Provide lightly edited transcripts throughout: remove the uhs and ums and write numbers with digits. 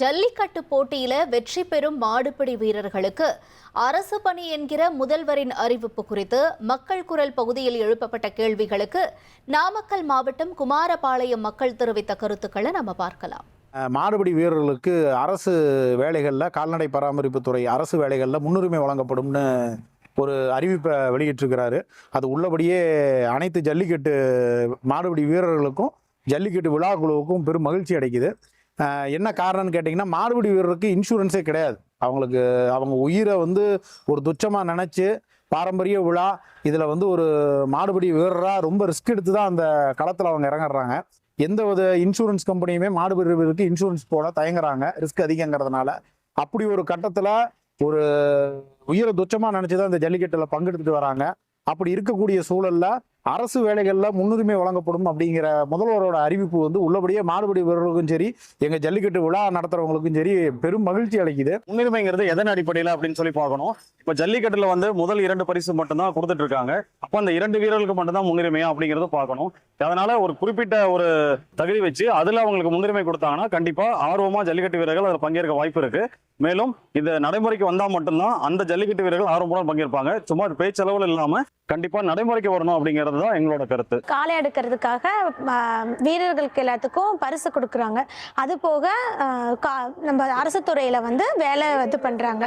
ஜல்லிக்கட்டு போட்டியில வெற்றி பெறும் மாடுபிடி வீரர்களுக்கு அரசு பணி என்கிற முதல்வரின் அறிவிப்பு குறித்து மக்கள் குரல் பகுதியில் எழுப்பப்பட்ட கேள்விகளுக்கு நாமக்கல் மாவட்டம் குமாரபாளையம் மக்கள் தெரிவித்த கருத்துக்களை நம்ம பார்க்கலாம். மாடுபிடி வீரர்களுக்கு அரசு வேலைகளில் கால்நடை பராமரிப்புத்துறை அரசு வேலைகளில் முன்னுரிமை வழங்கப்படும்னு ஒரு அறிவிப்பை வெளியிட்டிருக்கிறாரு. அது உள்ளபடியே அனைத்து ஜல்லிக்கட்டு மாடுபிடி வீரர்களுக்கும் ஜல்லிக்கட்டு விழா குழுவுக்கும் பெரும் மகிழ்ச்சி அடைக்குது. என்ன காரணம்னு கேட்டிங்கன்னா, மாடுபிடி வீரருக்கு இன்சூரன்ஸே கிடையாது. அவங்க உயிரை ஒரு துச்சமாக நினச்சி பாரம்பரிய விழா இதில் ஒரு மாடுபிடி வீரராக ரொம்ப ரிஸ்க் எடுத்து தான் அந்த களத்தில் அவங்க இறங்குறாங்க. எந்த வித இன்சூரன்ஸ் கம்பெனியுமே மாடுபிடி வீரருக்கு இன்சூரன்ஸ் போட தயங்குறாங்க, ரிஸ்க் அதிகங்கிறதுனால. அப்படி ஒரு கட்டத்தில் ஒரு உயிரை துச்சமாக நினச்சி தான் இந்த ஜல்லிக்கட்டில் பங்கெடுத்துட்டு வராங்க. அப்படி இருக்கக்கூடிய சூழலில் அரசு வேலைகளில் முன்னுரிமை வழங்கப்படும் அப்படிங்கிற முதல்வரோட அறிவிப்பு உள்ளபடியே மாடுபிடி வீரர்களுக்கும் சரி, எங்கள் ஜல்லிக்கட்டு விழா நடத்துறவங்களுக்கும் சரி பெரும் மகிழ்ச்சி அளிக்குது. முன்னுரிமைங்கிறது எதன் அடிப்படையில் அப்படின்னு சொல்லி பார்க்கணும். இப்போ ஜல்லிக்கட்டுல முதல் 2 பரிசு மட்டும்தான் கொடுத்துட்டு இருக்காங்க. அப்போ அந்த 2 வீரர்களுக்கு மட்டும்தான் முன்னுரிமையா அப்படிங்கிறத பார்க்கணும். அதனால ஒரு குறிப்பிட்ட ஒரு தகுதி வச்சு அதுல அவங்களுக்கு முன்னுரிமை கொடுத்தாங்கன்னா கண்டிப்பா ஆர்வமா ஜல்லிக்கட்டு வீரர்கள் அதில் பங்கேற்க வாய்ப்பு இருக்கு. மேலும் இந்த நடைமுறைக்கு வந்தா மட்டும்தான் அந்த ஜல்லிக்கட்டு வீரர்கள் ஆர்வமுடன் பங்கேற்பாங்க. சும்மா பேச்சளவில் இல்லாம கண்டிப்பா நடைமுறைக்கு வரணும் அப்படிங்கிறது தான் எங்களோட கருத்து. காளை எடுக்கிறதுக்காக வீரர்களுக்கு எல்லாத்துக்கும் பரிசு கொடுக்குறாங்க. அது போக நம்ம அரசு துறையில வேலை பண்றாங்க.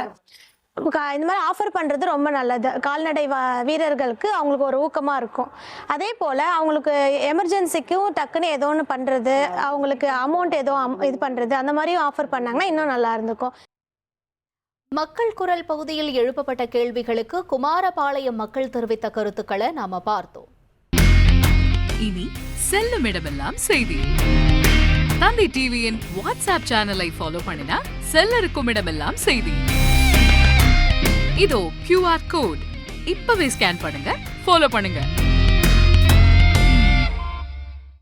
இந்த மாதிரி ஆஃபர் பண்ணுறது ரொம்ப நல்லது. கால்நடை வீரர்களுக்கு அவங்களுக்கு ஒரு ஊக்கமாக இருக்கும். அதே போல் அவங்களுக்கு எமர்ஜென்சிக்கும் டக்குன்னு ஏதோ ஒன்று பண்ணுறது, அவங்களுக்கு அமௌண்ட் ஏதோ இது பண்ணுறது, அந்த மாதிரியும் ஆஃபர் பண்ணாங்கன்னா இன்னும் நல்லா இருந்துக்கும். மக்கள் குரல் பகுதியில் எழுப்பப்பட்ட கேள்விகளுக்கு குமாரபாளையம் மக்கள் தெரிவித்த கருத்துக்களை நாம பார்த்தோம். இனி செல்லும் இடமெல்லாம் செய்தி. தந்தை டிவியின் வாட்ஸ்அப் சேனலை ஃபாலோ பண்ணினா செல்ல இருக்கும் இடமெல்லாம் செய்தி. இதோ QR கோட் இப்பவே ஸ்கேன் பண்ணுங்க, ஃபாலோ பண்ணுங்க.